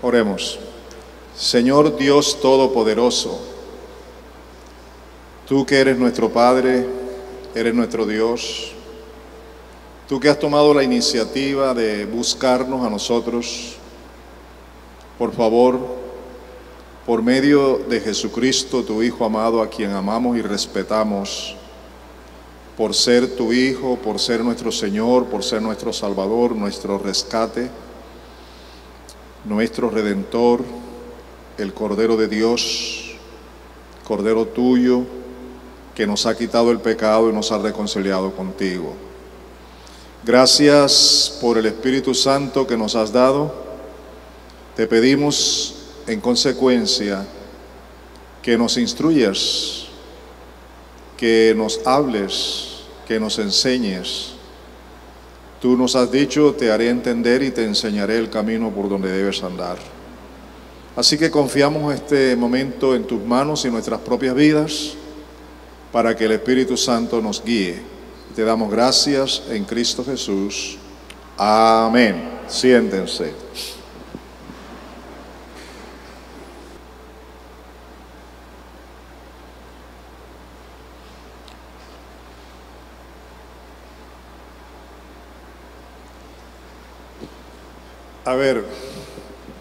Oremos. Señor Dios Todopoderoso, tú que eres nuestro Padre, eres nuestro Dios, tú que has tomado la iniciativa de buscarnos a nosotros, por favor, por medio de Jesucristo, tu Hijo amado, a quien amamos y respetamos, por ser tu Hijo, por ser nuestro Señor, por ser nuestro Salvador, nuestro rescate, nuestro Redentor, el Cordero de Dios, Cordero tuyo, que nos ha quitado el pecado y nos ha reconciliado contigo. Gracias por el Espíritu Santo que nos has dado. Te pedimos en consecuencia que nos instruyas, que nos hables, que nos enseñes. Tú nos has dicho, te haré entender y te enseñaré el camino por donde debes andar. Así que confiamos este momento en tus manos y nuestras propias vidas para que el Espíritu Santo nos guíe. Te damos gracias en Cristo Jesús. Amén. Siéntense. A ver,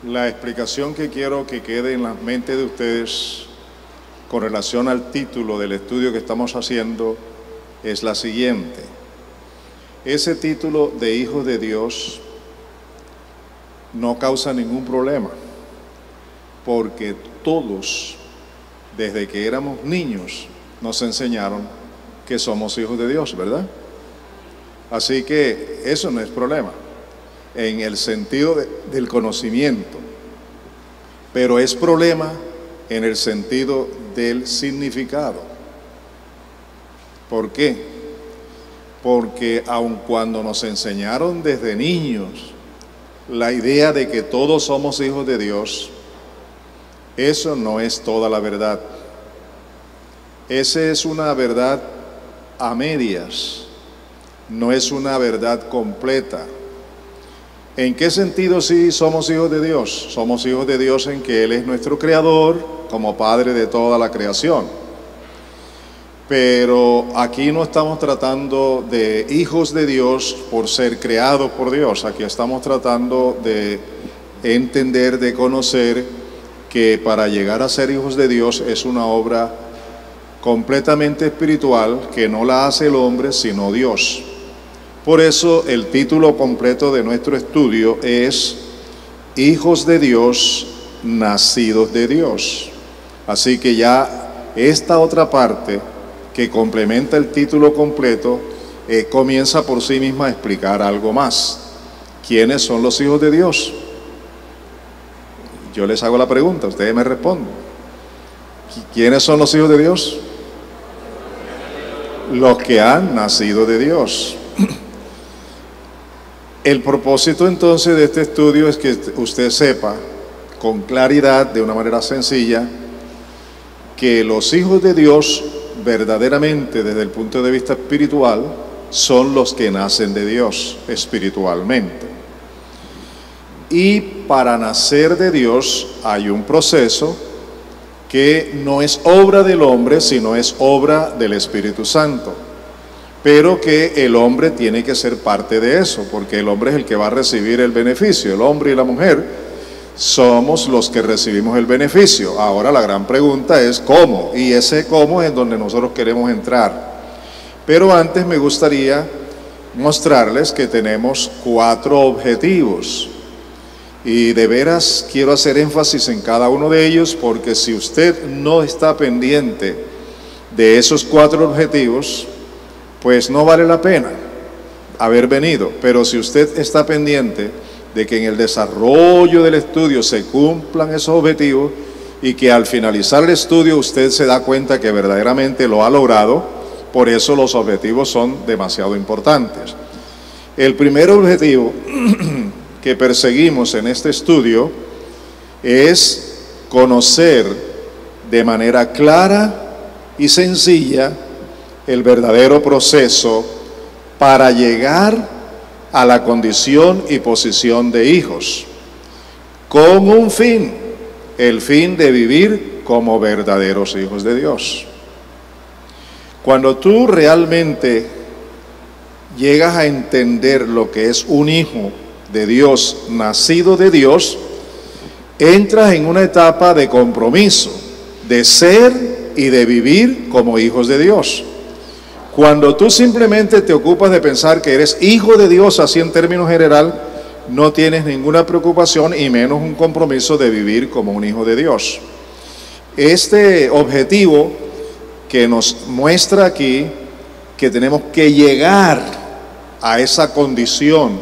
la explicación que quiero que quede en la mente de ustedes con relación al título del estudio que estamos haciendo es la siguiente. Ese título de Hijos de Dios no causa ningún problema, porque todos, desde que éramos niños, nos enseñaron que somos hijos de Dios, ¿verdad? Así que eso no es problema en el sentido del conocimiento, pero es problema en el sentido del significado. ¿Por qué? Porque aun cuando nos enseñaron desde niños la idea de que todos somos hijos de Dios, eso no es toda la verdad. Esa es una verdad a medias, no es una verdad completa. ¿En qué sentido sí somos hijos de Dios? Somos hijos de Dios en que Él es nuestro Creador, como Padre de toda la creación. Pero aquí no estamos tratando de hijos de Dios por ser creados por Dios. Aquí estamos tratando de entender, de conocer que para llegar a ser hijos de Dios es una obra completamente espiritual que no la hace el hombre sino Dios. Por eso el título completo de nuestro estudio es Hijos de Dios, nacidos de Dios. Así que ya esta otra parte que complementa el título completo comienza por sí misma a explicar algo más. ¿Quiénes son los hijos de Dios? Yo les hago la pregunta, ustedes me responden. ¿Quiénes son los hijos de Dios? Los que han nacido de Dios. El propósito entonces de este estudio es que usted sepa con claridad, de una manera sencilla, que los hijos de Dios verdaderamente desde el punto de vista espiritual son los que nacen de Dios espiritualmente. Y para nacer de Dios hay un proceso que no es obra del hombre, sino es obra del Espíritu Santo. Pero que el hombre tiene que ser parte de eso, porque el hombre es el que va a recibir el beneficio. El hombre y la mujer somos los que recibimos el beneficio. Ahora la gran pregunta es ¿cómo? Y ese cómo es donde nosotros queremos entrar. Pero antes me gustaría mostrarles que tenemos 4 objetivos. Y de veras quiero hacer énfasis en cada uno de ellos, porque si usted no está pendiente de esos 4 objetivos, pues no vale la pena haber venido. Pero si usted está pendiente de que en el desarrollo del estudio se cumplan esos objetivos y que al finalizar el estudio usted se da cuenta que verdaderamente lo ha logrado, por eso los objetivos son demasiado importantes. El primer objetivo que perseguimos en este estudio es conocer de manera clara y sencilla el verdadero proceso para llegar a la condición y posición de hijos. con un fin, el fin de vivir como verdaderos hijos de Dios. Cuando tú realmente llegas a entender lo que es un hijo de Dios, nacido de Dios, entras en una etapa de compromiso, de ser y de vivir como hijos de Dios. Cuando tú simplemente te ocupas de pensar que eres hijo de Dios, así en términos general, no tienes ninguna preocupación y menos un compromiso de vivir como un hijo de Dios. Este objetivo que nos muestra aquí, que tenemos que llegar a esa condición,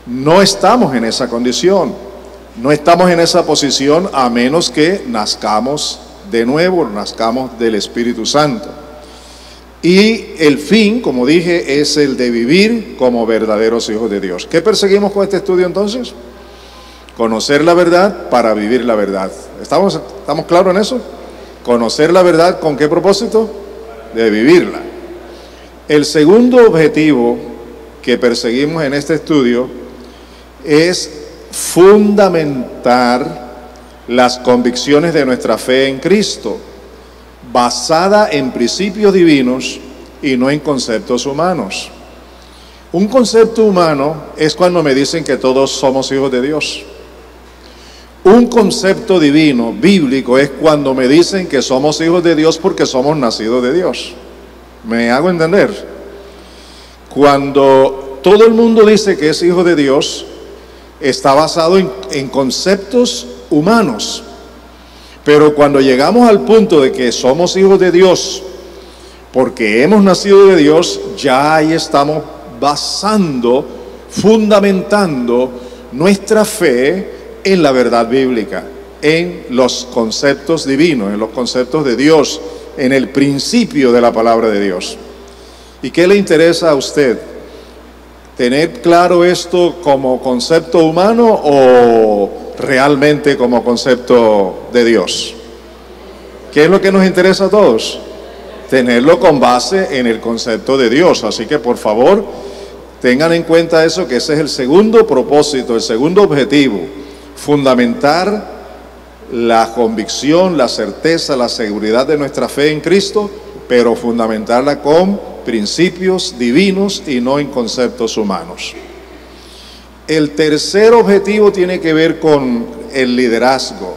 no estamos en esa condición, no estamos en esa posición a menos que nazcamos de nuevo, nazcamos del Espíritu Santo. Y el fin, como dije, es el de vivir como verdaderos hijos de Dios. ¿Qué perseguimos con este estudio entonces? Conocer la verdad para vivir la verdad. ¿Estamos claros en eso? Conocer la verdad, ¿con qué propósito? De vivirla. El segundo objetivo que perseguimos en este estudio es fundamentar las convicciones de nuestra fe en Cristo, basada en principios divinos y no en conceptos humanos. Un concepto humano es cuando me dicen que todos somos hijos de Dios. Un concepto divino, bíblico, es cuando me dicen que somos hijos de Dios porque somos nacidos de Dios. ¿Me hago entender? Cuando todo el mundo dice que es hijo de Dios, está basado en conceptos humanos. Pero cuando llegamos al punto de que somos hijos de Dios, porque hemos nacido de Dios, ya ahí estamos basando, fundamentando nuestra fe en la verdad bíblica, en los conceptos divinos, en los conceptos de Dios, en el principio de la palabra de Dios. ¿Y qué le interesa a usted? ¿Tener claro esto como concepto humano o realmente como concepto de Dios? ¿Qué es lo que nos interesa a todos? Tenerlo con base en el concepto de Dios. Así que por favor, tengan en cuenta eso, que ese es el segundo propósito, el segundo objetivo: fundamentar la convicción, la certeza, la seguridad de nuestra fe en Cristo, pero fundamentarla con principios divinos y no en conceptos humanos. El tercer objetivo tiene que ver con el liderazgo,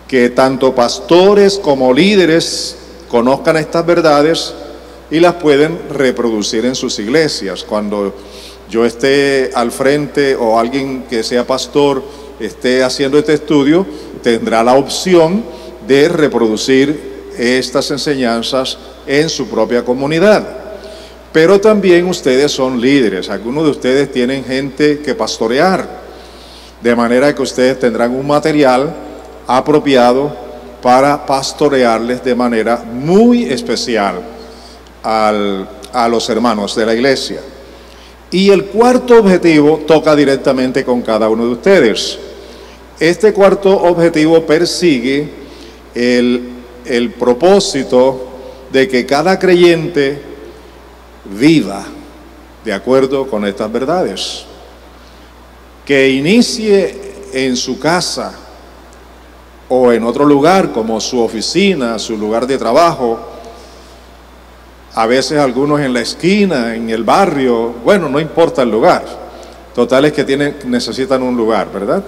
que tanto pastores como líderes conozcan estas verdades y las pueden reproducir en sus iglesias. Cuando yo esté al frente o alguien que sea pastor esté haciendo este estudio, tendrá la opción de reproducir estas enseñanzas en su propia comunidad. Pero también ustedes son líderes, algunos de ustedes tienen gente que pastorear, de manera que ustedes tendrán un material apropiado para pastorearles de manera muy especial a los hermanos de la iglesia. Y el cuarto objetivo toca directamente con cada uno de ustedes. Este cuarto objetivo persigue el propósito de que cada creyente viva de acuerdo con estas verdades, que inicie en su casa o en otro lugar como su oficina, su lugar de trabajo, a veces algunos en la esquina, en el barrio, bueno, no importa el lugar, total es que necesitan un lugar, ¿verdad?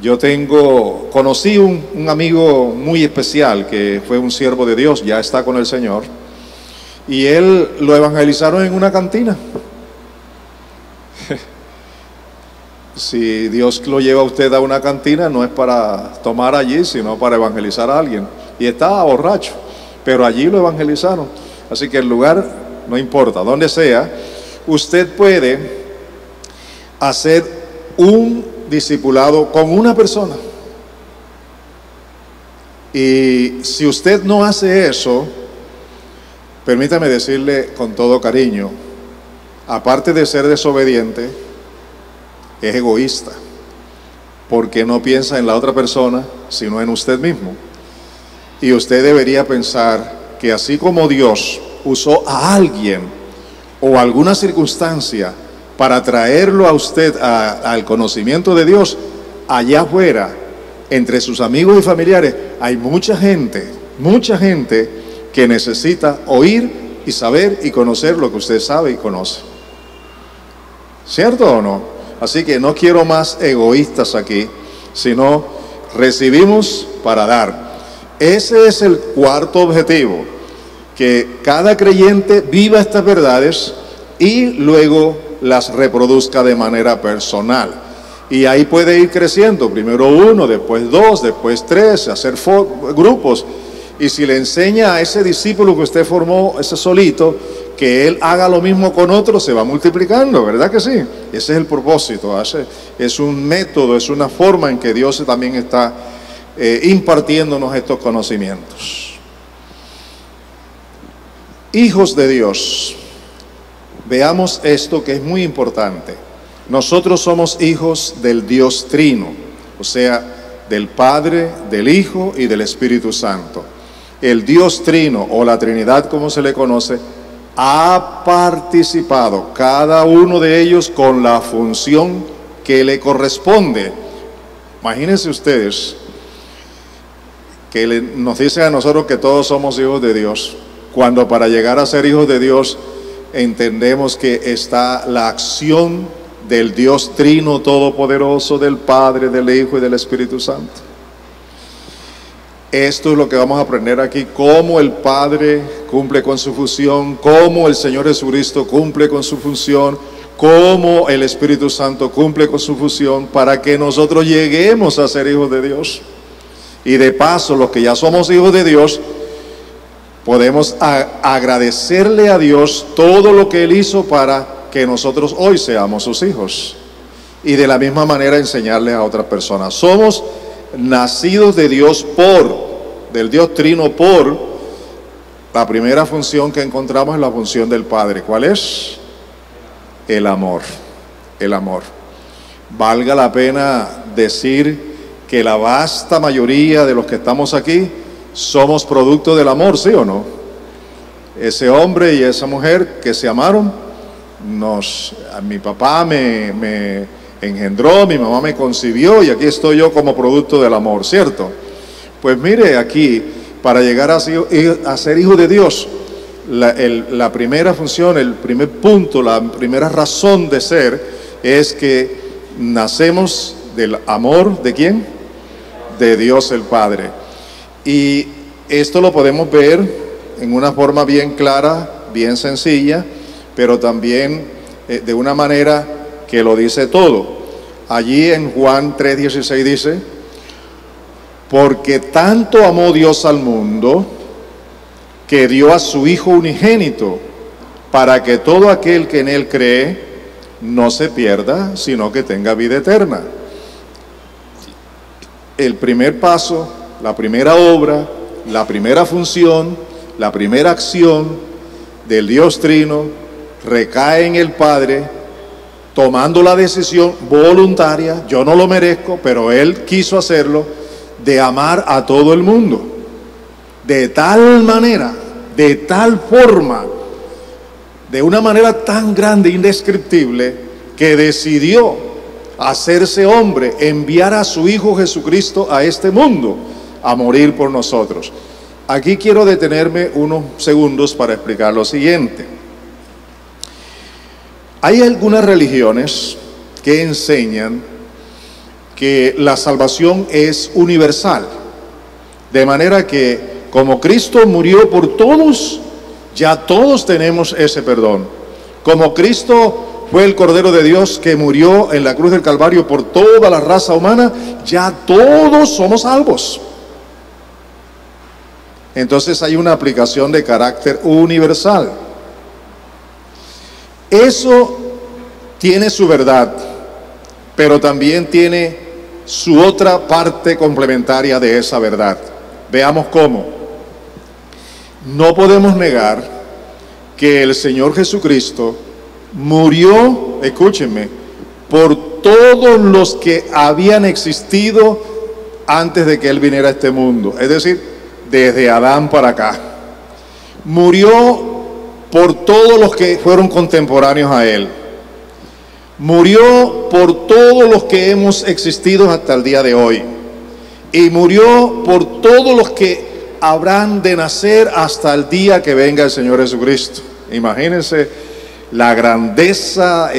Yo conocí un amigo muy especial que fue un siervo de Dios, ya está con el Señor, y él lo evangelizaron en una cantina. Si Dios lo lleva a usted a una cantina, no es para tomar allí, sino para evangelizar a alguien. Y estaba borracho, pero allí lo evangelizaron. Así que el lugar no importa, donde sea, usted puede hacer un discipulado con una persona. Y si usted no hace eso, permítame decirle con todo cariño, aparte de ser desobediente, es egoísta, porque no piensa en la otra persona, sino en usted mismo. Y usted debería pensar que así como Dios usó a alguien o alguna circunstancia para traerlo a usted al conocimiento de Dios, allá afuera, entre sus amigos y familiares, hay mucha gente que necesita oír y saber y conocer lo que usted sabe y conoce. ¿Cierto o no? Así que no quiero más egoístas aquí, sino recibimos para dar. Ese es el cuarto objetivo, que cada creyente viva estas verdades y luego las reproduzca de manera personal. Y ahí puede ir creciendo, primero uno, después dos, después tres, hacer grupos. Y si le enseña a ese discípulo que usted formó, ese solito, que él haga lo mismo con otros, se va multiplicando, ¿verdad que sí? Ese es el propósito, es un método, es una forma en que Dios también está impartiéndonos estos conocimientos. Hijos de Dios, veamos esto que es muy importante. Nosotros somos hijos del Dios Trino, o sea, del Padre, del Hijo y del Espíritu Santo. El Dios Trino, o la Trinidad como se le conoce, ha participado, cada uno de ellos con la función que le corresponde. Imagínense ustedes que nos dicen a nosotros que todos somos hijos de Dios, cuando para llegar a ser hijos de Dios entendemos que está la acción del Dios Trino Todopoderoso, del Padre, del Hijo y del Espíritu Santo. Esto es lo que vamos a aprender aquí, cómo el Padre cumple con su función, cómo el Señor Jesucristo cumple con su función, cómo el Espíritu Santo cumple con su función, para que nosotros lleguemos a ser hijos de Dios. Y de paso, los que ya somos hijos de Dios, podemos agradecerle a Dios todo lo que Él hizo para que nosotros hoy seamos sus hijos. Y de la misma manera enseñarles a otras personas. Somos nacidos de Dios del Dios Trino por, la primera función que encontramos es la función del Padre. ¿Cuál es? El amor. El amor. Valga la pena decir que la vasta mayoría de los que estamos aquí somos producto del amor, ¿sí o no? Ese hombre y esa mujer que se amaron, mi papá me engendró, mi mamá me concibió y aquí estoy yo como producto del amor, ¿cierto? Pues mire aquí, para llegar a ser hijo de Dios, la primera función, el primer punto, la primera razón de ser es que nacemos del amor, ¿de quién? De Dios el Padre. Y esto lo podemos ver en una forma bien clara, bien sencilla, pero también de una manera que lo dice todo. Allí en Juan 3:16 dice: porque tanto amó Dios al mundo, que dio a su Hijo unigénito, para que todo aquel que en Él cree no se pierda, sino que tenga vida eterna. El primer paso, la primera obra, la primera función, la primera acción del Dios Trino recae en el Padre, tomando la decisión voluntaria, yo no lo merezco, pero Él quiso hacerlo, de amar a todo el mundo, de tal manera, de tal forma, de una manera tan grande, indescriptible, que decidió hacerse hombre, enviar a su Hijo Jesucristo a este mundo, a morir por nosotros. Aquí quiero detenerme unos segundos para explicar lo siguiente. Hay algunas religiones que enseñan que la salvación es universal, de manera que como Cristo murió por todos, ya todos tenemos ese perdón. Como Cristo fue el Cordero de Dios que murió en la cruz del Calvario por toda la raza humana, ya todos somos salvos. Entonces hay una aplicación de carácter universal. Eso tiene su verdad, pero también tiene su otra parte complementaria de esa verdad. Veamos cómo. No podemos negar que el Señor Jesucristo murió, escúchenme, por todos los que habían existido antes de que Él viniera a este mundo, es decir, desde Adán para acá. Murió por todos los que fueron contemporáneos a Él. murió por todos los que hemos existido hasta el día de hoy, y murió por todos los que habrán de nacer hasta el día que venga el Señor Jesucristo. Imagínense la grandeza,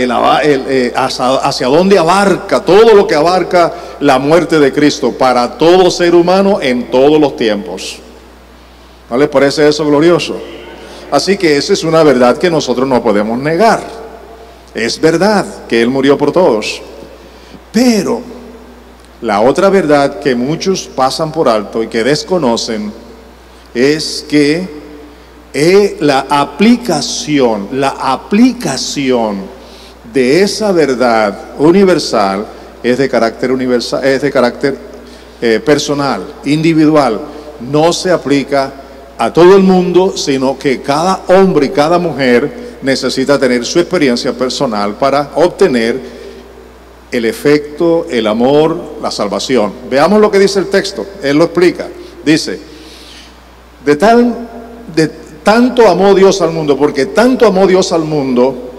hacia dónde abarca, todo lo que abarca la muerte de Cristo para todo ser humano en todos los tiempos. ¿No les parece eso glorioso? Así que esa es una verdad que nosotros no podemos negar. Es verdad que Él murió por todos, pero la otra verdad que muchos pasan por alto y que desconocen es que la aplicación de esa verdad universal es de carácter universal, es de carácter personal, individual. No se aplica a todo el mundo, sino que cada hombre y cada mujer necesita tener su experiencia personal para obtener el efecto, el amor, la salvación. Veamos lo que dice el texto. Él lo explica. Dice: de tanto amó Dios al mundo, porque tanto amó Dios al mundo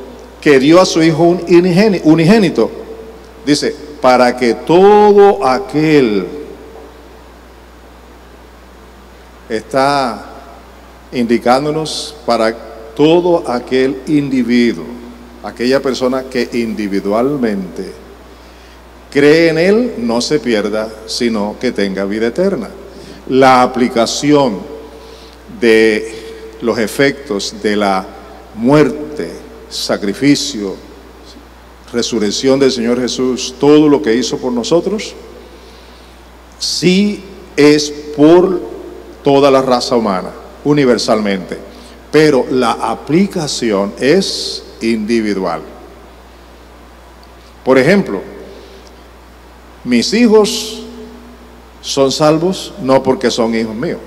que dio a su Hijo unigénito. Dice, para que todo aquel, está indicándonos, para todo aquel individuo, aquella persona que individualmente cree en Él, no se pierda, sino que tenga vida eterna. La aplicación de los efectos de la muerte, sacrificio, resurrección del Señor Jesús, todo lo que hizo por nosotros, sí es por toda la raza humana, universalmente, pero la aplicación es individual. Por ejemplo, mis hijos son salvos no porque son hijos míos.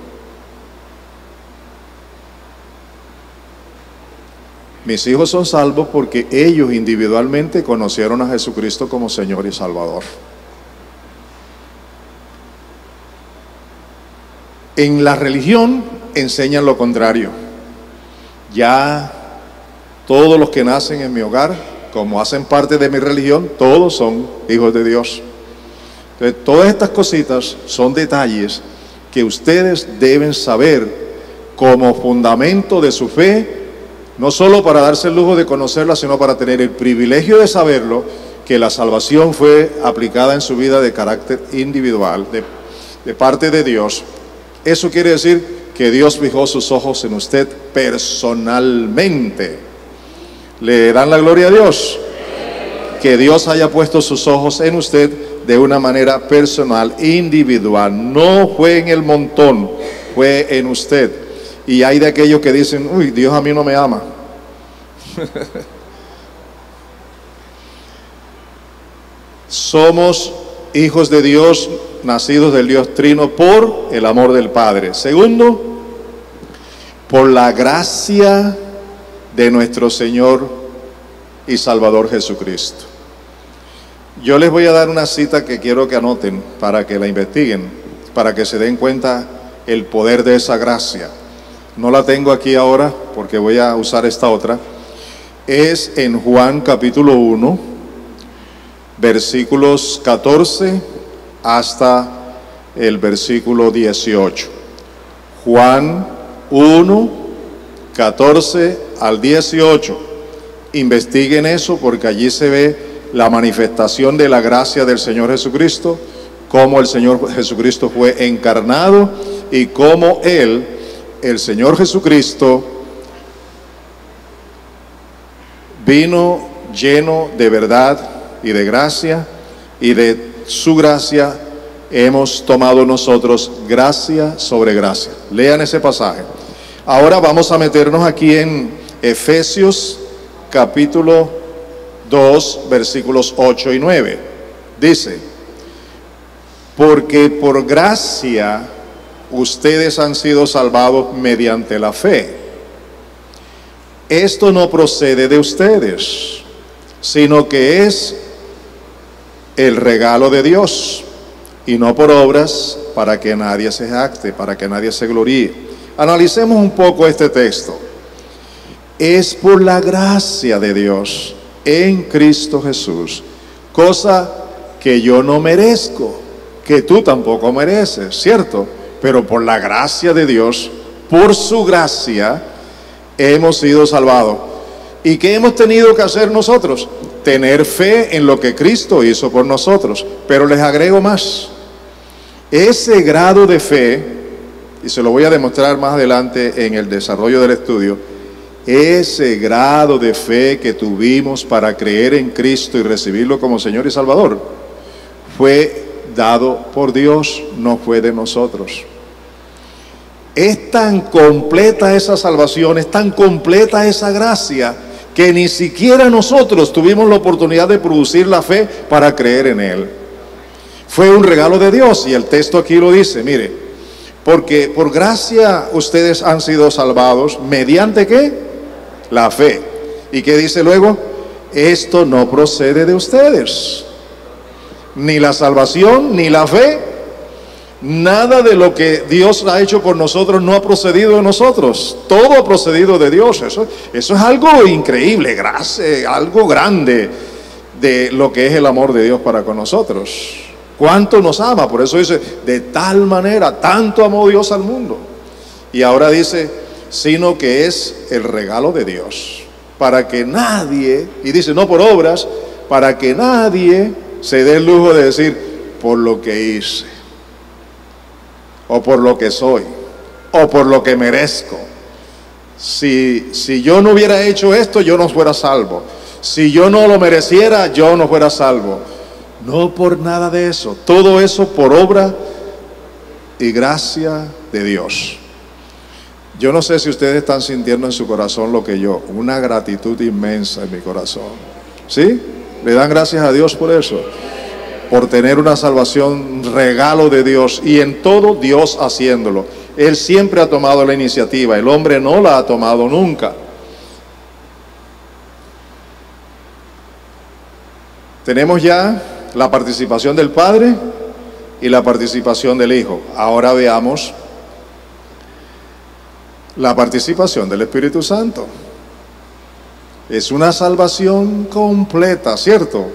Mis hijos son salvos porque ellos individualmente conocieron a Jesucristo como Señor y Salvador. En la religión enseñan lo contrario. Ya todos los que nacen en mi hogar, como hacen parte de mi religión, todos son hijos de Dios. Entonces, todas estas cositas son detalles que ustedes deben saber como fundamento de su fe, no solo para darse el lujo de conocerla, sino para tener el privilegio de saberlo, que la salvación fue aplicada en su vida de carácter individual, de parte de Dios. Eso quiere decir que Dios fijó sus ojos en usted personalmente. ¿Le dan la gloria a Dios? Que Dios haya puesto sus ojos en usted de una manera personal, individual. No fue en el montón, fue en usted. Y hay de aquellos que dicen, uy, Dios a mí no me ama. Somos hijos de Dios, nacidos del Dios Trino por el amor del Padre. Segundo, por la gracia de nuestro Señor y Salvador Jesucristo. Yo les voy a dar una cita que quiero que anoten para que la investiguen, para que se den cuenta el poder de esa gracia. No la tengo aquí ahora porque voy a usar esta otra. Es en Juan capítulo 1, versículos 14 hasta el versículo 18. Juan 1, 14 al 18. Investiguen eso porque allí se ve la manifestación de la gracia del Señor Jesucristo, cómo el Señor Jesucristo fue encarnado y cómo Él, el Señor Jesucristo, vino lleno de verdad y de gracia, y de su gracia hemos tomado nosotros gracia sobre gracia. Lean ese pasaje. Ahora vamos a meternos aquí en Efesios capítulo 2, versículos 8 y 9. Dice: porque por gracia ustedes han sido salvados mediante la fe. Esto no procede de ustedes, sino que es el regalo de Dios, y no por obras, para que nadie se jacte, para que nadie se gloríe. Analicemos un poco este texto. Es por la gracia de Dios en Cristo Jesús, cosa que yo no merezco, que tú tampoco mereces, ¿cierto? Pero por la gracia de Dios, por su gracia, hemos sido salvados. ¿Y qué hemos tenido que hacer nosotros? Tener fe en lo que Cristo hizo por nosotros. Pero les agrego más. Ese grado de fe, y se lo voy a demostrar más adelante en el desarrollo del estudio, ese grado de fe que tuvimos para creer en Cristo y recibirlo como Señor y Salvador, fue dado por Dios, no fue de nosotros. Es tan completa esa salvación, es tan completa esa gracia, que ni siquiera nosotros tuvimos la oportunidad de producir la fe para creer en Él. Fue un regalo de Dios, y el texto aquí lo dice, mire, porque por gracia ustedes han sido salvados, ¿mediante qué? La fe. ¿Y qué dice luego? Esto no procede de ustedes, ni la salvación, ni la fe. Nada de lo que Dios ha hecho por nosotros no ha procedido de nosotros. Todo ha procedido de Dios. Eso es algo increíble, gracia, algo grande de lo que es el amor de Dios para con nosotros. ¿Cuánto nos ama? Por eso dice, de tal manera, tanto amó Dios al mundo. Y ahora dice, sino que es el regalo de Dios, para que nadie, y dice, no por obras, para que nadie se dé el lujo de decir, por lo que hice, o por lo que soy, o por lo que merezco. Si yo no hubiera hecho esto, yo no fuera salvo. Si yo no lo mereciera, yo no fuera salvo. No por nada de eso. Todo eso por obra y gracia de Dios. Yo no sé si ustedes están sintiendo en su corazón lo que yo, una gratitud inmensa en mi corazón. ¿Sí? ¿Le dan gracias a Dios por eso? Por tener una salvación, regalo de Dios, y en todo Dios haciéndolo. Él siempre ha tomado la iniciativa, el hombre no la ha tomado nunca. Tenemos ya la participación del Padre y la participación del Hijo. Ahora veamos la participación del Espíritu Santo. Es una salvación completa, ¿cierto?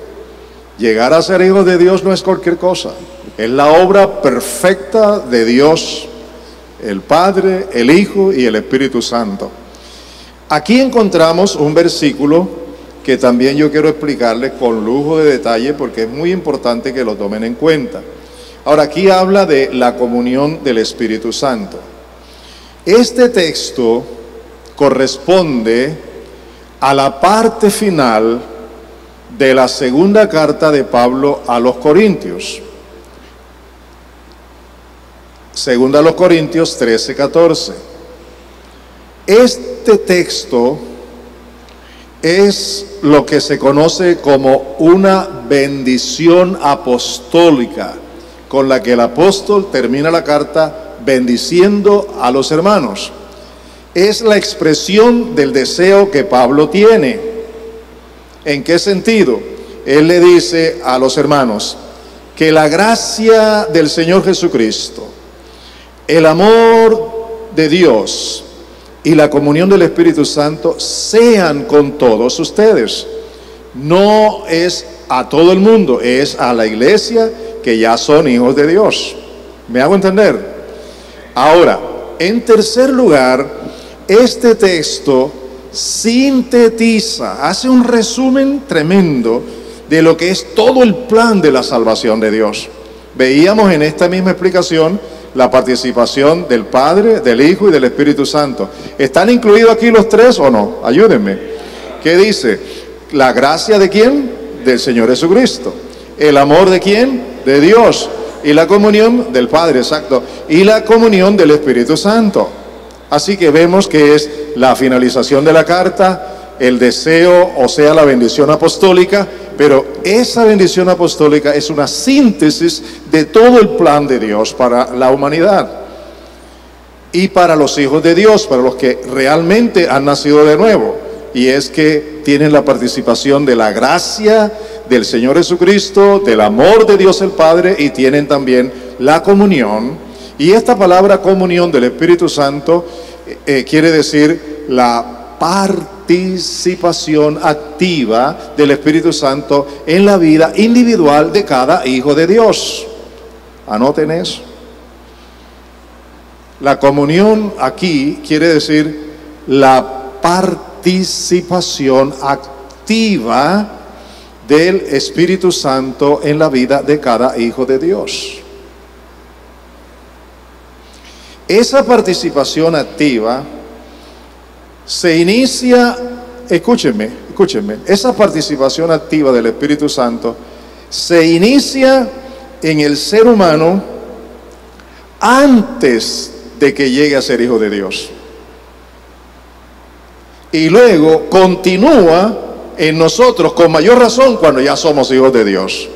Llegar a ser hijos de Dios no es cualquier cosa. Es la obra perfecta de Dios, el Padre, el Hijo y el Espíritu Santo. Aquí encontramos un versículo que también yo quiero explicarles con lujo de detalle, porque es muy importante que lo tomen en cuenta. Ahora, aquí habla de la comunión del Espíritu Santo. Este texto corresponde a la parte final de la segunda carta de Pablo a los Corintios. Segunda a los Corintios 13:14. Este texto es lo que se conoce como una bendición apostólica, con la que el apóstol termina la carta bendiciendo a los hermanos. Es la expresión del deseo que Pablo tiene. ¿En qué sentido? Él le dice a los hermanos que la gracia del Señor Jesucristo, el amor de Dios y la comunión del Espíritu Santo sean con todos ustedes. No es a todo el mundo, es a la iglesia que ya son hijos de Dios. ¿Me hago entender? Ahora, en tercer lugar, este texto sintetiza, hace un resumen tremendo de lo que es todo el plan de la salvación de Dios. Veíamos en esta misma explicación la participación del Padre, del Hijo y del Espíritu Santo. ¿Están incluidos aquí los tres o no? Ayúdenme. ¿Qué dice? ¿La gracia de quién? Del Señor Jesucristo. ¿El amor de quién? De Dios. Y la comunión del Padre, exacto. Y la comunión del Espíritu Santo. Así que vemos que es la finalización de la carta, el deseo, o sea, la bendición apostólica, pero esa bendición apostólica es una síntesis de todo el plan de Dios para la humanidad y para los hijos de Dios, para los que realmente han nacido de nuevo, y es que tienen la participación de la gracia del Señor Jesucristo, del amor de Dios el Padre, y tienen también la comunión. Y esta palabra comunión del Espíritu Santo quiere decir la participación participación activa del Espíritu Santo en la vida individual de cada hijo de Dios. Anoten eso. La comunión aquí quiere decir la participación activa del Espíritu Santo en la vida de cada hijo de Dios. Esa participación activa se inicia, escúchenme, esa participación activa del Espíritu Santo se inicia en el ser humano antes de que llegue a ser hijo de Dios. Y luego continúa en nosotros con mayor razón cuando ya somos hijos de Dios.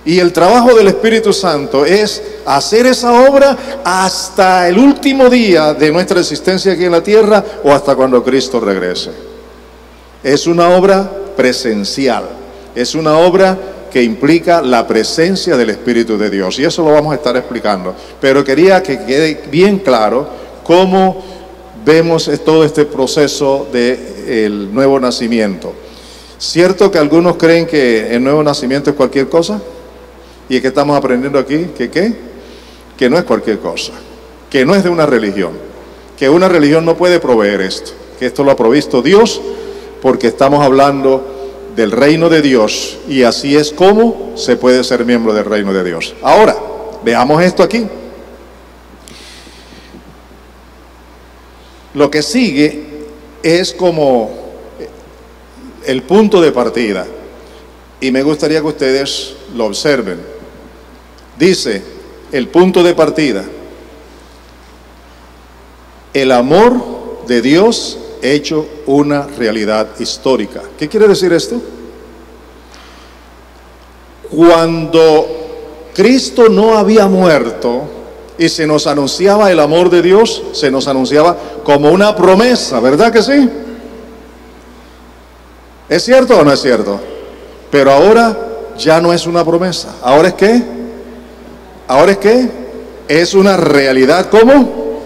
Y el trabajo del Espíritu Santo es hacer esa obra hasta el último día de nuestra existencia aquí en la tierra o hasta cuando Cristo regrese. Es una obra presencial, es una obra que implica la presencia del Espíritu de Dios, y eso lo vamos a estar explicando. Pero quería que quede bien claro cómo vemos todo este proceso del nuevo nacimiento. ¿Cierto que algunos creen que el nuevo nacimiento es cualquier cosa? ¿Y es que estamos aprendiendo aquí? Que no es cualquier cosa, que no es de una religión, que una religión no puede proveer esto, que esto lo ha provisto Dios, porque estamos hablando del reino de Dios, y así es como se puede ser miembro del reino de Dios. Ahora, veamos esto aquí. Lo que sigue es como el punto de partida, y me gustaría que ustedes lo observen. Dice, el punto de partida: el amor de Dios hecho una realidad histórica. ¿Qué quiere decir esto? Cuando Cristo no había muerto y se nos anunciaba el amor de Dios, se nos anunciaba como una promesa, ¿verdad que sí? ¿Es cierto o no es cierto? Pero ahora ya no es una promesa. ¿Ahora es qué? ¿Ahora es qué? Es una realidad, ¿cómo?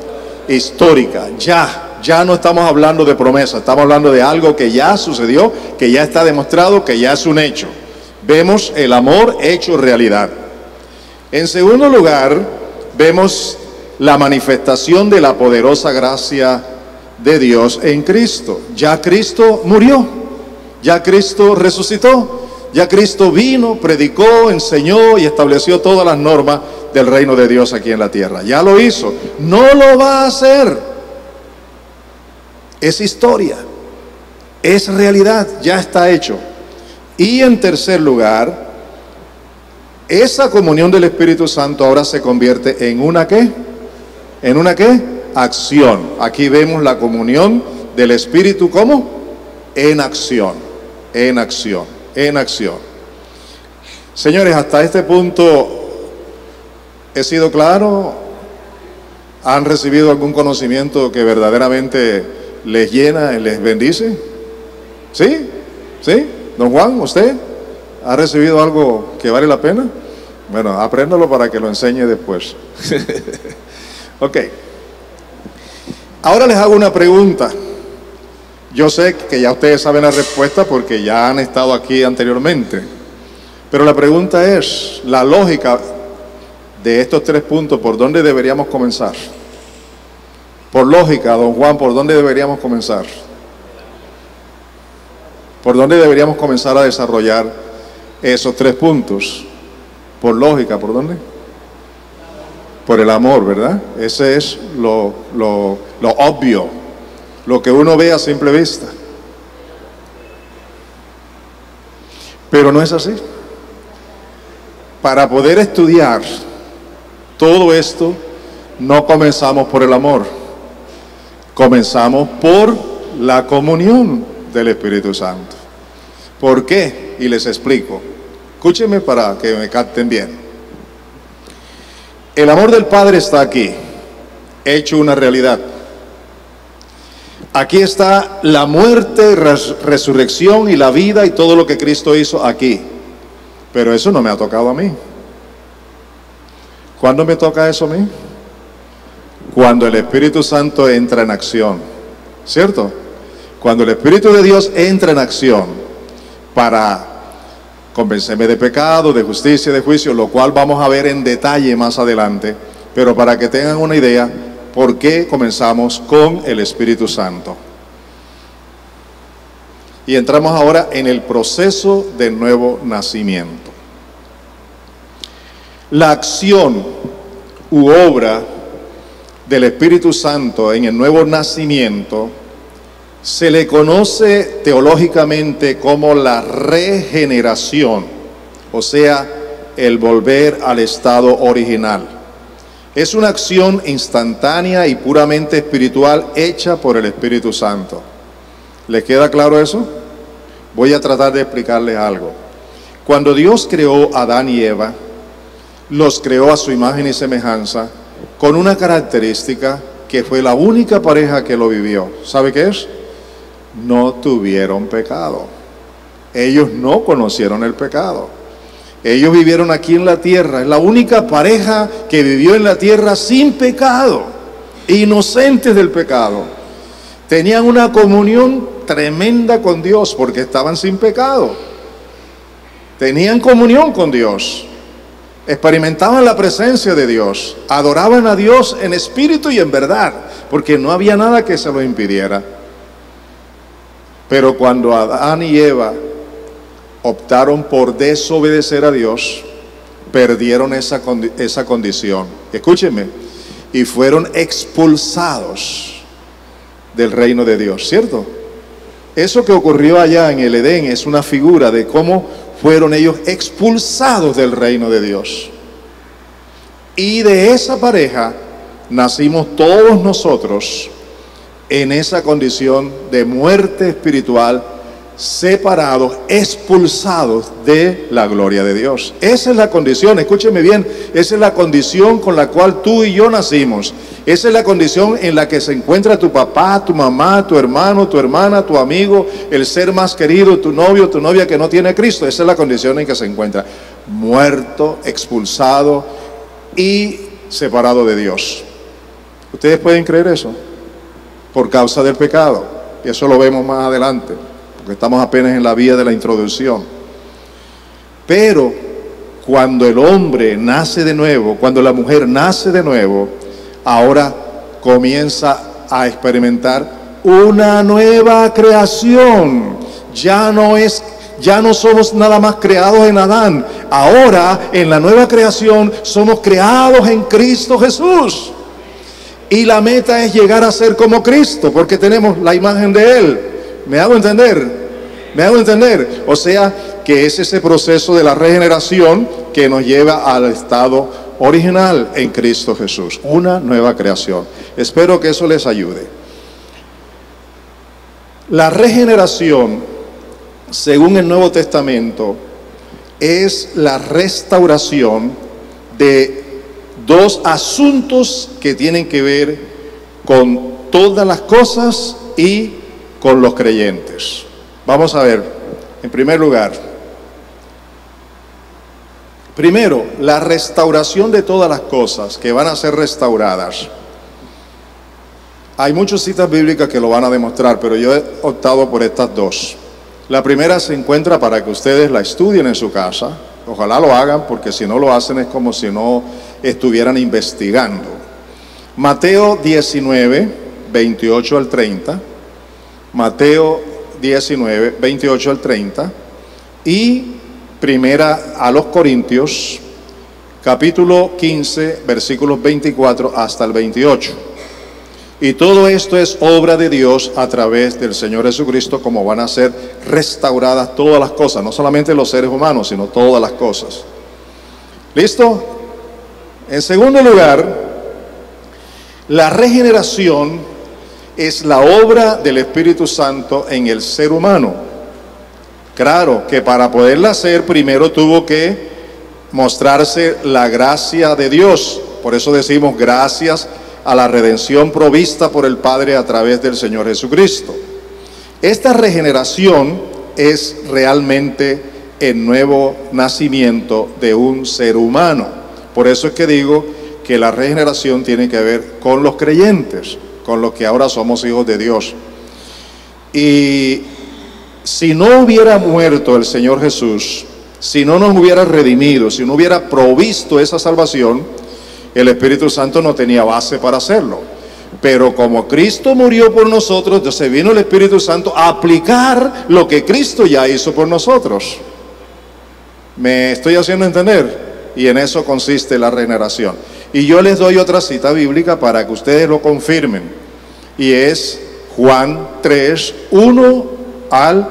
Histórica. Ya no estamos hablando de promesa, estamos hablando de algo que ya sucedió, que ya está demostrado, que ya es un hecho. Vemos el amor hecho realidad. En segundo lugar, vemos la manifestación de la poderosa gracia de Dios en Cristo. Ya Cristo murió, ya Cristo resucitó, ya Cristo vino, predicó, enseñó y estableció todas las normas del reino de Dios aquí en la tierra. Ya lo hizo, no lo va a hacer. Es historia, es realidad, ya está hecho. Y en tercer lugar, esa comunión del Espíritu Santo ahora se convierte en una ¿qué? ¿En una qué? Acción. Aquí vemos la comunión del Espíritu, ¿cómo? En acción, en acción, en acción. Señores, hasta este punto, ¿he sido claro? ¿Han recibido algún conocimiento que verdaderamente les llena, les bendice? ¿Sí? ¿Sí? Don Juan, ¿usted ha recibido algo que vale la pena? Bueno, apréndalo para que lo enseñe después. Ok. Ahora les hago una pregunta. Yo sé que ya ustedes saben la respuesta porque ya han estado aquí anteriormente. Pero la pregunta es, la lógica de estos 3 puntos, ¿por dónde deberíamos comenzar? Por lógica, don Juan, ¿por dónde deberíamos comenzar? ¿Por dónde deberíamos comenzar a desarrollar esos 3 puntos? Por lógica, ¿por dónde? Por el amor, ¿verdad? Ese es lo obvio, lo que uno ve a simple vista. Pero no es así. Para poder estudiar todo esto, no comenzamos por el amor. Comenzamos por la comunión del Espíritu Santo. ¿Por qué? Y les explico. Escúchenme para que me capten bien. El amor del Padre está aquí, hecho una realidad. Aquí está la muerte, resurrección y la vida y todo lo que Cristo hizo aquí. Pero eso no me ha tocado a mí. ¿Cuándo me toca eso a mí? Cuando el Espíritu Santo entra en acción, ¿cierto? Cuando el Espíritu de Dios entra en acción para convencerme de pecado, de justicia, de juicio, lo cual vamos a ver en detalle más adelante, pero para que tengan una idea, ¿por qué comenzamos con el Espíritu Santo? Y entramos ahora en el proceso del nuevo nacimiento. La acción u obra del Espíritu Santo en el nuevo nacimiento se le conoce teológicamente como la regeneración, o sea, el volver al estado original. Es una acción instantánea y puramente espiritual hecha por el Espíritu Santo. ¿Les queda claro eso? Voy a tratar de explicarles algo. Cuando Dios creó a Adán y Eva, los creó a su imagen y semejanza, con una característica que fue la única pareja que lo vivió. ¿Sabe qué es? No tuvieron pecado. Ellos no conocieron el pecado. Ellos vivieron aquí en la tierra. Es la única pareja que vivió en la tierra sin pecado, inocentes del pecado. Tenían una comunión tremenda con Dios porque estaban sin pecado. Tenían comunión con Dios. Experimentaban la presencia de Dios. Adoraban a Dios en espíritu y en verdad, porque no había nada que se lo impidiera. Pero cuando Adán y Eva optaron por desobedecer a Dios, perdieron esa condición. Escúchenme, y fueron expulsados del reino de Dios, ¿cierto? Eso que ocurrió allá en el Edén es una figura de cómo fueron ellos expulsados del reino de Dios. Y de esa pareja nacimos todos nosotros en esa condición de muerte espiritual, separados, expulsados de la gloria de Dios. Esa es la condición, escúcheme bien, esa es la condición con la cual tú y yo nacimos. Esa es la condición en la que se encuentra tu papá, tu mamá, tu hermano, tu hermana, tu amigo, el ser más querido, tu novio, tu novia que no tiene Cristo. Esa es la condición en que se encuentra, muerto, expulsado y separado de Dios. ¿Ustedes pueden creer eso? Por causa del pecado. Y eso lo vemos más adelante, porque estamos apenas en la vía de la introducción. Pero cuando el hombre nace de nuevo, cuando la mujer nace de nuevo, ahora comienza a experimentar una nueva creación. Ya no somos nada más creados en Adán. Ahora en la nueva creación somos creados en Cristo Jesús. Y la meta es llegar a ser como Cristo, porque tenemos la imagen de Él. ¿Me hago entender? ¿Me hago entender? O sea, que es ese proceso de la regeneración que nos lleva al estado original en Cristo Jesús. Una nueva creación. Espero que eso les ayude. La regeneración, según el Nuevo Testamento, es la restauración de dos asuntos que tienen que ver con todas las cosas y con los creyentes. Vamos a ver, en primer lugar, primero, la restauración de todas las cosas que van a ser restauradas. Hay muchas citas bíblicas que lo van a demostrar, pero yo he optado por estas dos. La primera se encuentra para que ustedes la estudien en su casa. Ojalá lo hagan, porque si no lo hacen es como si no estuvieran investigando. Mateo 19, 28 al 30. Mateo 19, 28 al 30. Y primera a los Corintios, capítulo 15, versículos 24 hasta el 28. Y todo esto es obra de Dios a través del Señor Jesucristo, como van a ser restauradas todas las cosas, no solamente los seres humanos, sino todas las cosas. ¿Listo? En segundo lugar, la regeneración es la obra del Espíritu Santo en el ser humano. Claro que para poderla hacer, primero tuvo que mostrarse la gracia de Dios. Por eso decimos gracias a la redención provista por el Padre a través del Señor Jesucristo. Esta regeneración es realmente el nuevo nacimiento de un ser humano. Por eso es que digo que la regeneración tiene que ver con los creyentes, con los que ahora somos hijos de Dios. Y si no hubiera muerto el Señor Jesús, si no nos hubiera redimido, si no hubiera provisto esa salvación, el Espíritu Santo no tenía base para hacerlo. Pero como Cristo murió por nosotros, entonces vino el Espíritu Santo a aplicar lo que Cristo ya hizo por nosotros. ¿Me estoy haciendo entender? Y en eso consiste la regeneración. Y yo les doy otra cita bíblica para que ustedes lo confirmen. Y es Juan 3, 1 al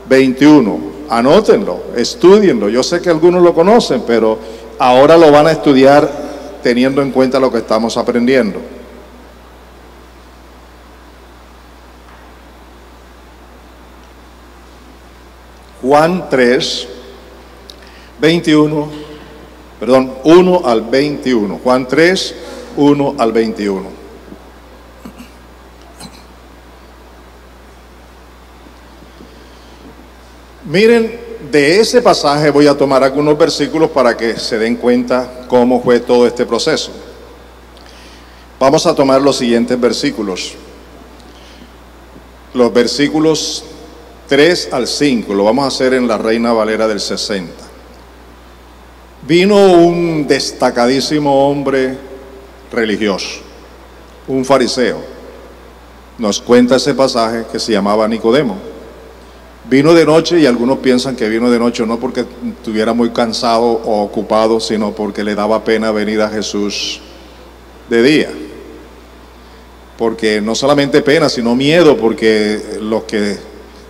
21. Anótenlo, estudienlo. Yo sé que algunos lo conocen, pero ahora lo van a estudiar teniendo en cuenta lo que estamos aprendiendo. Juan 3, 1 al 21. Juan 3, 1 al 21. Miren, de ese pasaje voy a tomar algunos versículos para que se den cuenta cómo fue todo este proceso. Vamos a tomar los siguientes versículos. Los versículos 3 al 5, lo vamos a hacer en la Reina Valera del 60. Vino un destacadísimo hombre religioso, un fariseo. Nos cuenta ese pasaje que se llamaba Nicodemo. Vino de noche, y algunos piensan que vino de noche no porque estuviera muy cansado o ocupado, sino porque le daba pena venir a Jesús de día. Porque no solamente pena, sino miedo, porque los que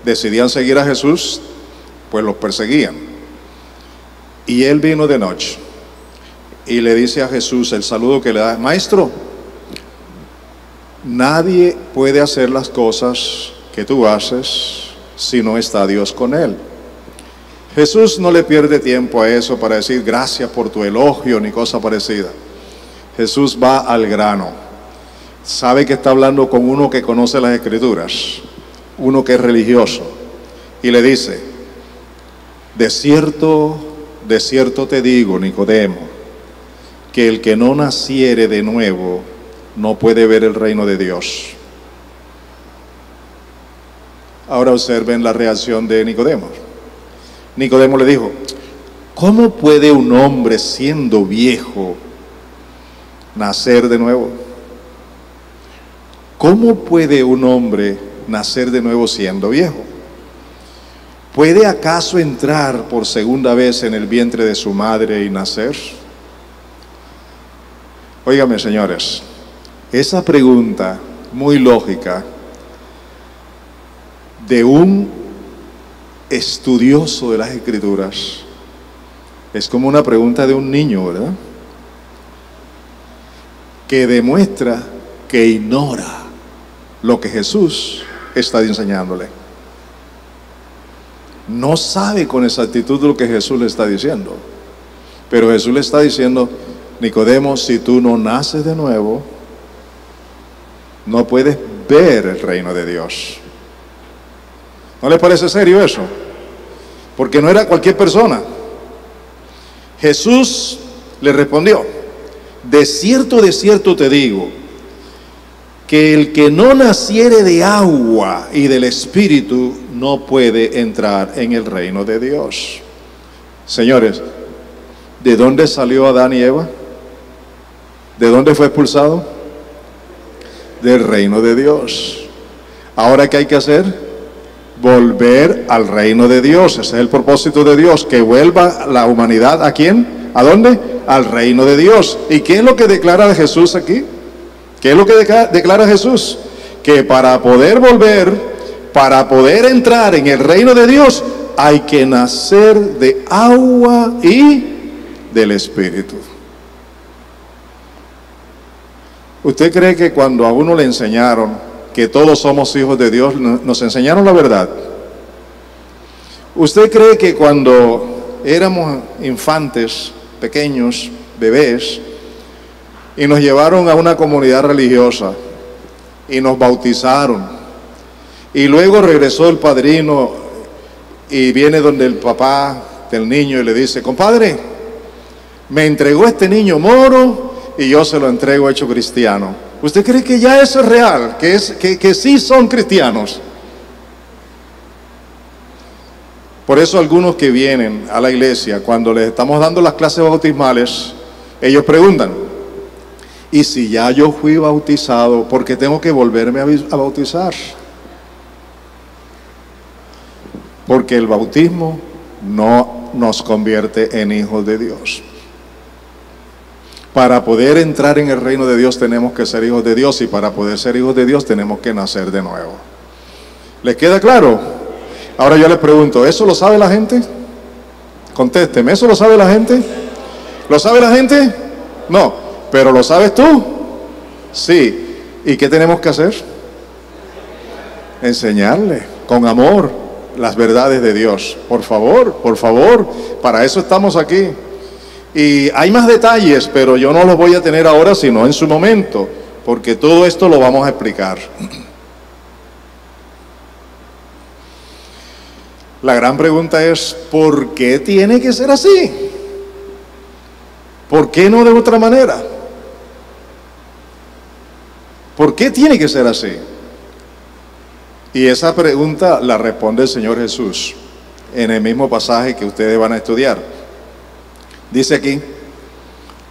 decidían seguir a Jesús, pues los perseguían. Y él vino de noche y le dice a Jesús el saludo que le da: Maestro, nadie puede hacer las cosas que tú haces si no está Dios con él. Jesús no le pierde tiempo a eso para decir gracias por tu elogio ni cosa parecida. Jesús va al grano. Sabe que está hablando con uno que conoce las Escrituras, uno que es religioso, y le dice: de cierto te digo, Nicodemo, que el que no naciere de nuevo no puede ver el reino de Dios. Ahora observen la reacción de Nicodemo. Nicodemo le dijo: ¿cómo puede un hombre siendo viejo nacer de nuevo? ¿Cómo puede un hombre nacer de nuevo siendo viejo? ¿Puede acaso entrar por segunda vez en el vientre de su madre y nacer? Óigame, señores, esa pregunta muy lógica de un estudioso de las Escrituras es como una pregunta de un niño, ¿verdad? Que demuestra que ignora lo que Jesús está enseñándole. No sabe con exactitud lo que Jesús le está diciendo, pero Jesús le está diciendo: Nicodemo, si tú no naces de nuevo, no puedes ver el reino de Dios. ¿No les parece serio eso? Porque no era cualquier persona. Jesús le respondió: de cierto te digo, que el que no naciere de agua y del Espíritu no puede entrar en el reino de Dios. Señores, ¿de dónde salió Adán y Eva? ¿De dónde fue expulsado? Del reino de Dios. ¿Ahora qué hay que hacer? Volver al reino de Dios. Ese es el propósito de Dios, que vuelva la humanidad. ¿A quién? ¿A dónde? Al reino de Dios. ¿Y qué es lo que declara Jesús aquí? ¿Qué es lo que declara Jesús? Que para poder volver, para poder entrar en el reino de Dios, hay que nacer de agua y del Espíritu. ¿Usted cree que cuando a uno le enseñaron que todos somos hijos de Dios, nos enseñaron la verdad? ¿Usted cree que cuando éramos infantes, pequeños, bebés, y nos llevaron a una comunidad religiosa y nos bautizaron, y luego regresó el padrino y viene donde el papá del niño y le dice: compadre, me entregó este niño moro y yo se lo entrego hecho cristiano? ¿Usted cree que ya eso es real? ¿Que sí son cristianos? Por eso algunos que vienen a la iglesia, cuando les estamos dando las clases bautismales, ellos preguntan, ¿y si ya yo fui bautizado, por qué tengo que volverme a bautizar? Porque el bautismo no nos convierte en hijos de Dios. Para poder entrar en el reino de Dios tenemos que ser hijos de Dios, y para poder ser hijos de Dios tenemos que nacer de nuevo. ¿Les queda claro? Ahora yo les pregunto, ¿eso lo sabe la gente? Contésteme, ¿eso lo sabe la gente? ¿Lo sabe la gente? No, pero ¿lo sabes tú? Sí. ¿Y qué tenemos que hacer? Enseñarle con amor las verdades de Dios. Por favor, para eso estamos aquí. Y hay más detalles, pero yo no los voy a tener ahora, sino en su momento, porque todo esto lo vamos a explicar. La gran pregunta es, ¿por qué tiene que ser así? ¿Por qué no de otra manera? ¿Por qué tiene que ser así? Y esa pregunta la responde el Señor Jesús en el mismo pasaje que ustedes van a estudiar. Dice aquí,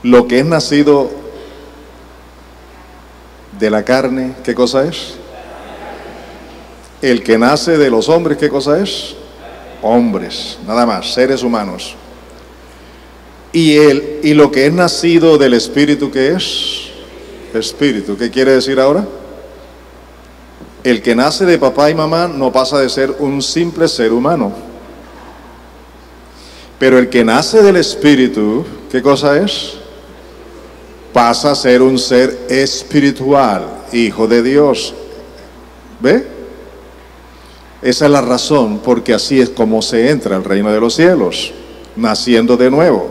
lo que es nacido de la carne, ¿qué cosa es? El que nace de los hombres, ¿qué cosa es? Hombres, nada más, seres humanos. Y lo que es nacido del Espíritu, ¿qué es? Espíritu. ¿Qué quiere decir ahora? El que nace de papá y mamá no pasa de ser un simple ser humano. Pero el que nace del Espíritu, ¿qué cosa es? Pasa a ser un ser espiritual, hijo de Dios. ¿Ve? Esa es la razón, porque así es como se entra al reino de los cielos, naciendo de nuevo.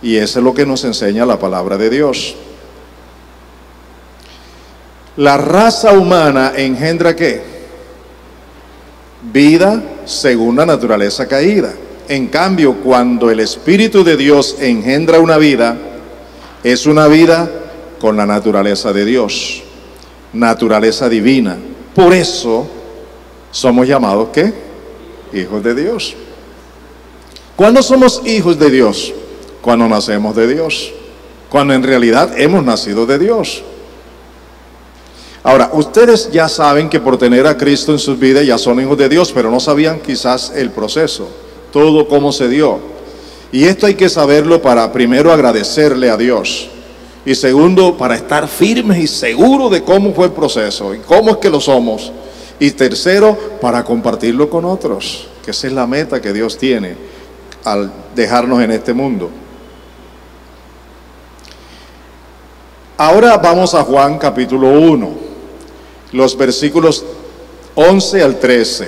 Y eso es lo que nos enseña la palabra de Dios. La raza humana engendra ¿qué? Vida según la naturaleza caída. En cambio, cuando el Espíritu de Dios engendra una vida, es una vida con la naturaleza de Dios, naturaleza divina. Por eso somos llamados ¿qué? Hijos de Dios. ¿Cuándo somos hijos de Dios? Cuando nacemos de Dios, cuando en realidad hemos nacido de Dios. Ahora, ustedes ya saben que por tener a Cristo en sus vidas ya son hijos de Dios, pero no sabían quizás el proceso, todo cómo se dio. Y esto hay que saberlo para primero agradecerle a Dios, y segundo para estar firmes y seguros de cómo fue el proceso y cómo es que lo somos, y tercero para compartirlo con otros, que esa es la meta que Dios tiene al dejarnos en este mundo. Ahora vamos a Juan capítulo 1, los versículos 11 al 13.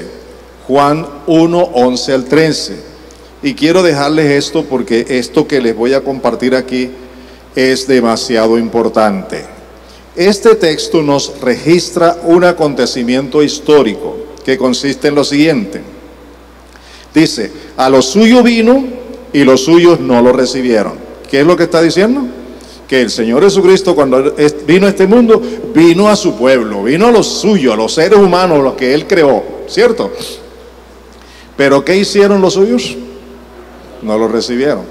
Juan 1, 11 al 13. Y quiero dejarles esto porque esto que les voy a compartir aquí es demasiado importante. Este texto nos registra un acontecimiento histórico que consiste en lo siguiente. Dice, a lo suyo vino y los suyos no lo recibieron. ¿Qué es lo que está diciendo? Que el Señor Jesucristo, cuando vino a este mundo, vino a su pueblo, vino a los suyos, a los seres humanos, los que Él creó, ¿cierto? Pero ¿qué hicieron los suyos? No lo recibieron.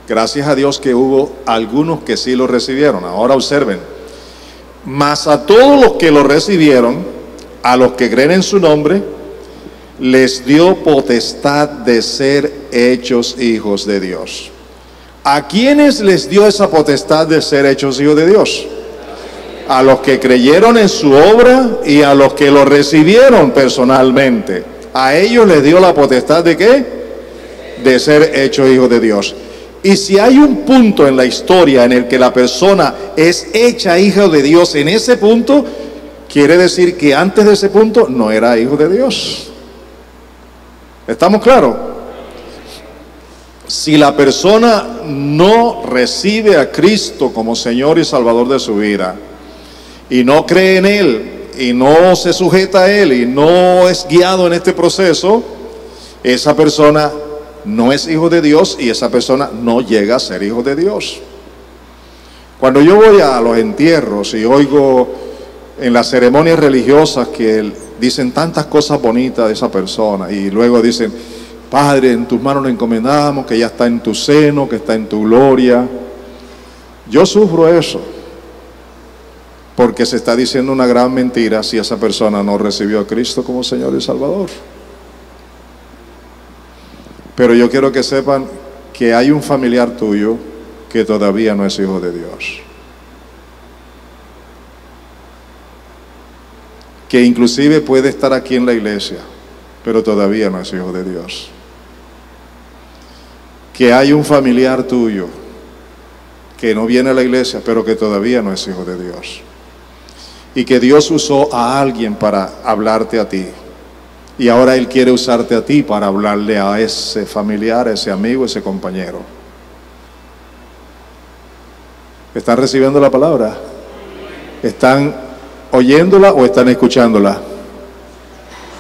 Gracias a Dios que hubo algunos que sí lo recibieron. Ahora observen. Mas a todos los que lo recibieron, a los que creen en su nombre, les dio potestad de ser hechos hijos de Dios. ¿A quiénes les dio esa potestad de ser hechos hijos de Dios? A los que creyeron en su obra y a los que lo recibieron personalmente. A ellos les dio la potestad ¿de qué? De ser hechos hijos de Dios. Y si hay un punto en la historia en el que la persona es hecha hija de Dios, en ese punto, quiere decir que antes de ese punto no era hijo de Dios. ¿Estamos claros? Si la persona no recibe a Cristo como Señor y Salvador de su vida, y no cree en Él, y no se sujeta a Él, y no es guiado en este proceso, esa persona no es hijo de Dios, y esa persona no llega a ser hijo de Dios. Cuando yo voy a los entierros y oigo en las ceremonias religiosas que dicen tantas cosas bonitas de esa persona, y luego dicen Padre, en tus manos lo encomendamos, que ya está en tu seno, que está en tu gloria. Yo sufro eso, porque se está diciendo una gran mentira si esa persona no recibió a Cristo como Señor y Salvador. Pero yo quiero que sepan que hay un familiar tuyo que todavía no es hijo de Dios, que inclusive puede estar aquí en la iglesia, pero todavía no es hijo de Dios. Que hay un familiar tuyo que no viene a la iglesia, pero que todavía no es hijo de Dios. Y que Dios usó a alguien para hablarte a ti. Y ahora Él quiere usarte a ti para hablarle a ese familiar, a ese amigo, a ese compañero. ¿Están recibiendo la palabra? ¿Están oyéndola o están escuchándola?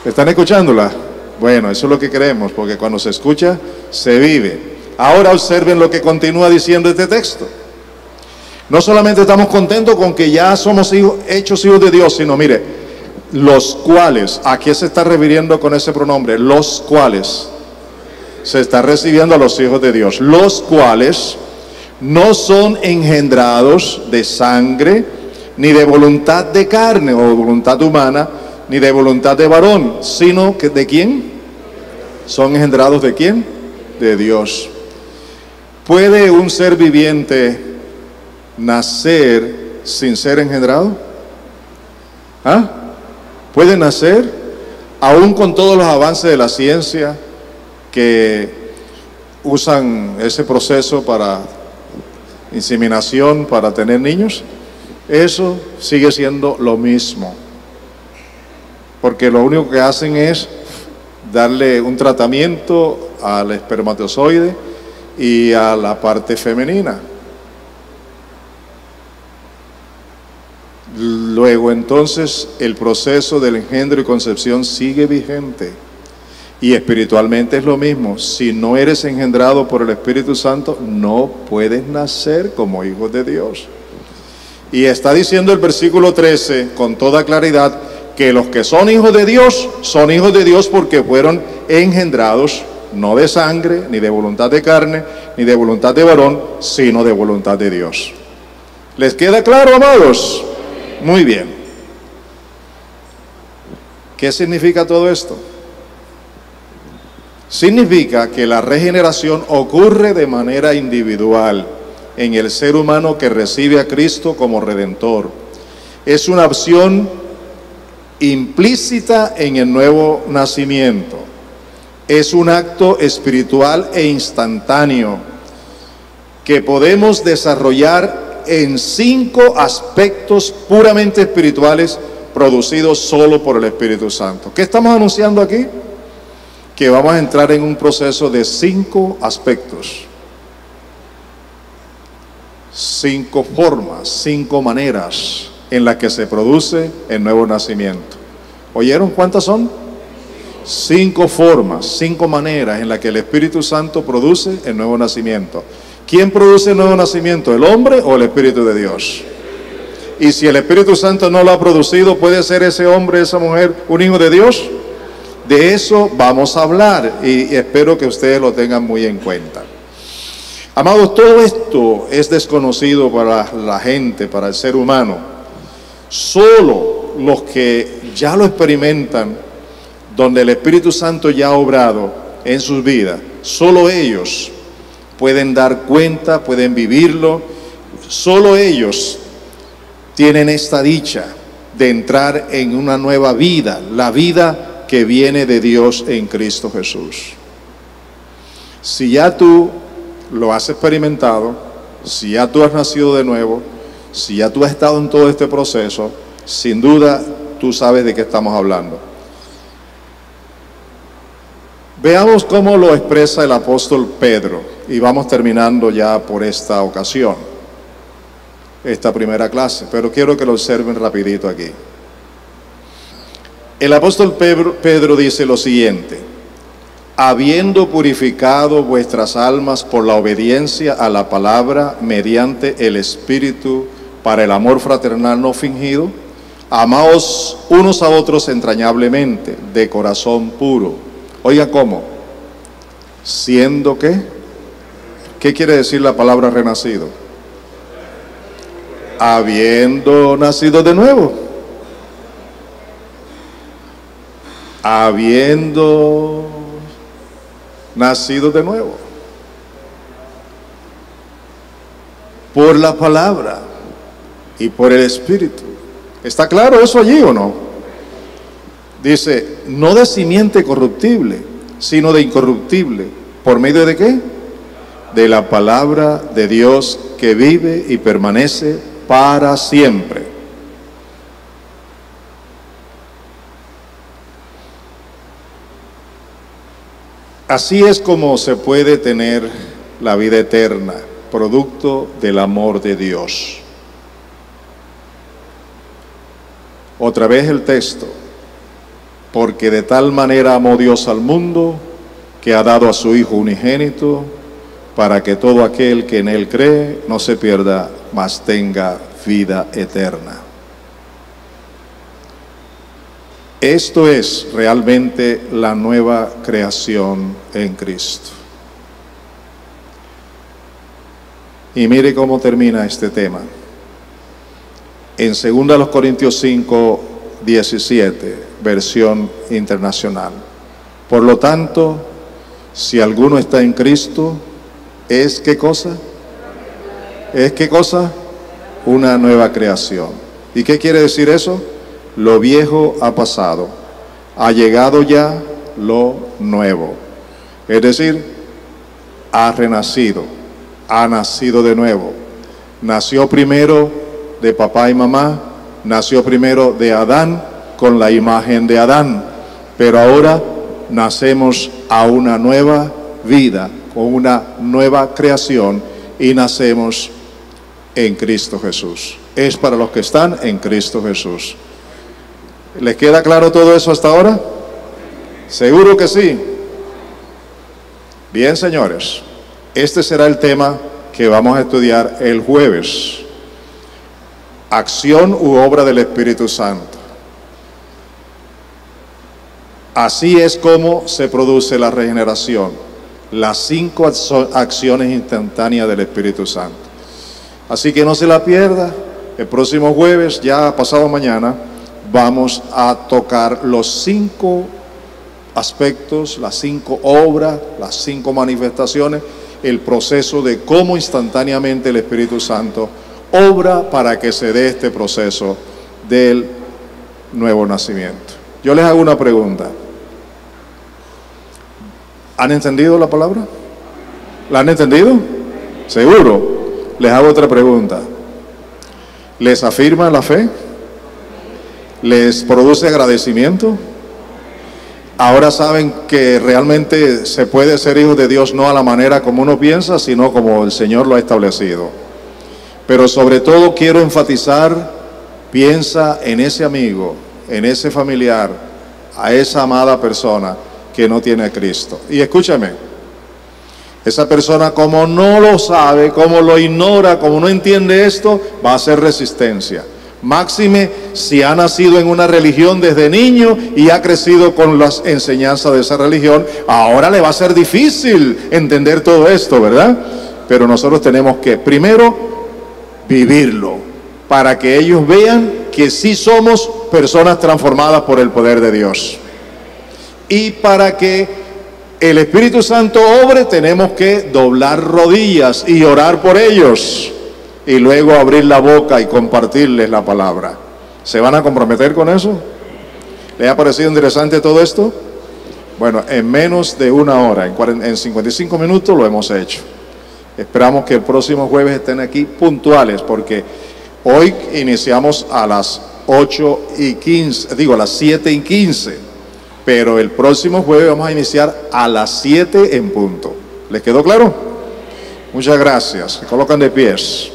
¿Están escuchándola? Bueno, eso es lo que queremos, porque cuando se escucha, se vive. Ahora observen lo que continúa diciendo este texto. No solamente estamos contentos con que ya somos hechos hijos de Dios, sino mire, los cuales, ¿a qué se está refiriendo con ese pronombre? Los cuales. Se está recibiendo a los hijos de Dios. Los cuales no son engendrados de sangre, ni de voluntad de carne o voluntad humana, ni de voluntad de varón, sino que ¿de quién? ¿Son engendrados de quién? De Dios. ¿Puede un ser viviente nacer sin ser engendrado? ¿Ah? ¿Puede nacer aún con todos los avances de la ciencia que usan ese proceso para inseminación para tener niños? Eso sigue siendo lo mismo, porque lo único que hacen es darle un tratamiento al espermatozoide y a la parte femenina. Luego entonces el proceso del engendro y concepción sigue vigente, y espiritualmente es lo mismo. Si no eres engendrado por el Espíritu Santo, no puedes nacer como hijo de Dios. Y está diciendo el versículo 13 con toda claridad que los que son hijos de Dios porque fueron engendrados no de sangre, ni de voluntad de carne, ni de voluntad de varón, sino de voluntad de Dios. ¿Les queda claro, amados? Muy bien. ¿Qué significa todo esto? Significa que la regeneración ocurre de manera individual en el ser humano que recibe a Cristo como Redentor. Es una opción implícita en el nuevo nacimiento. Es un acto espiritual e instantáneo que podemos desarrollar en 5 aspectos puramente espirituales producidos solo por el Espíritu Santo. ¿Qué estamos anunciando aquí? Que vamos a entrar en un proceso de 5 aspectos, 5 formas, 5 maneras en las que se produce el nuevo nacimiento. ¿Oyeron cuántas son? 5 formas, 5 maneras en las que el Espíritu Santo produce el nuevo nacimiento. ¿Quién produce el nuevo nacimiento? ¿El hombre o el Espíritu de Dios? Y si el Espíritu Santo no lo ha producido, ¿puede ser ese hombre, esa mujer, un hijo de Dios? De eso vamos a hablar, y espero que ustedes lo tengan muy en cuenta. Amados, todo esto es desconocido para la gente, para el ser humano. Solo los que ya lo experimentan, donde el Espíritu Santo ya ha obrado en sus vidas, solo ellos pueden dar cuenta, pueden vivirlo. Solo ellos tienen esta dicha de entrar en una nueva vida, la vida que viene de Dios en Cristo Jesús. Si ya tú lo has experimentado, si ya tú has nacido de nuevo, si ya tú has estado en todo este proceso, sin duda tú sabes de qué estamos hablando. Veamos cómo lo expresa el apóstol Pedro, y vamos terminando ya por esta ocasión, esta primera clase, pero quiero que lo observen rapidito aquí. El apóstol Pedro dice lo siguiente: habiendo purificado vuestras almas por la obediencia a la palabra mediante el Espíritu para el amor fraternal no fingido, amaos unos a otros entrañablemente, de corazón puro. Oiga cómo, Siendo que, ¿qué quiere decir la palabra renacido? Habiendo nacido de nuevo. Habiendo nacido de nuevo. Por la palabra y por el Espíritu. ¿Está claro eso allí o no? Dice, no de simiente corruptible, sino de incorruptible. ¿Por medio de qué? De la palabra de Dios que vive y permanece para siempre. Así es como se puede tener la vida eterna, producto del amor de Dios. Otra vez el texto. Porque de tal manera amó Dios al mundo, que ha dado a su Hijo unigénito, para que todo aquel que en Él cree no se pierda, mas tenga vida eterna. Esto es realmente la nueva creación en Cristo. Y mire cómo termina este tema. En 2 Corintios 5, 17, versión internacional. Por lo tanto, si alguno está en Cristo, ¿es qué cosa? ¿Es qué cosa? Una nueva creación. ¿Y qué quiere decir eso? Lo viejo ha pasado, ha llegado ya lo nuevo. Es decir, ha renacido, ha nacido de nuevo. Nació primero de papá y mamá, nació primero de Adán con la imagen de Adán, pero ahora nacemos a una nueva vida, con una nueva creación y nacemos en Cristo Jesús. Es para los que están en Cristo Jesús. ¿Les queda claro todo eso hasta ahora? ¿Seguro que sí? Bien, señores, este será el tema que vamos a estudiar el jueves. Acción u obra del Espíritu Santo. Así es como se produce la regeneración. Las 5 acciones instantáneas del Espíritu Santo. Así que no se la pierda. El próximo jueves, ya pasado mañana, vamos a tocar los 5 aspectos, las 5 obras, las 5 manifestaciones, el proceso de cómo instantáneamente el Espíritu Santo obra para que se dé este proceso del nuevo nacimiento. Yo les hago una pregunta. ¿Han entendido la palabra? ¿La han entendido? ¿Seguro? Les hago otra pregunta. ¿Les afirma la fe? ¿Les produce agradecimiento? Ahora saben que realmente se puede ser hijo de Dios no a la manera como uno piensa, sino como el Señor lo ha establecido. Pero sobre todo quiero enfatizar, piensa en ese amigo, en ese familiar, a esa amada persona que no tiene a Cristo. Y escúchame, esa persona como no lo sabe, como lo ignora, como no entiende esto, va a hacer resistencia. Máxime si ha nacido en una religión desde niño y ha crecido con las enseñanzas de esa religión, ahora le va a ser difícil entender todo esto, ¿verdad? Pero nosotros tenemos que primero vivirlo, para que ellos vean que sí somos personas transformadas por el poder de Dios. Y para que el Espíritu Santo obre, tenemos que doblar rodillas y orar por ellos. Y luego abrir la boca y compartirles la palabra. ¿Se van a comprometer con eso? ¿Les ha parecido interesante todo esto? Bueno, en menos de una hora, en 55 minutos lo hemos hecho. Esperamos que el próximo jueves estén aquí puntuales, porque hoy iniciamos a las 8:15, a las 7:15, pero el próximo jueves vamos a iniciar a las 7 en punto. ¿Les quedó claro? Muchas gracias. Se colocan de pies.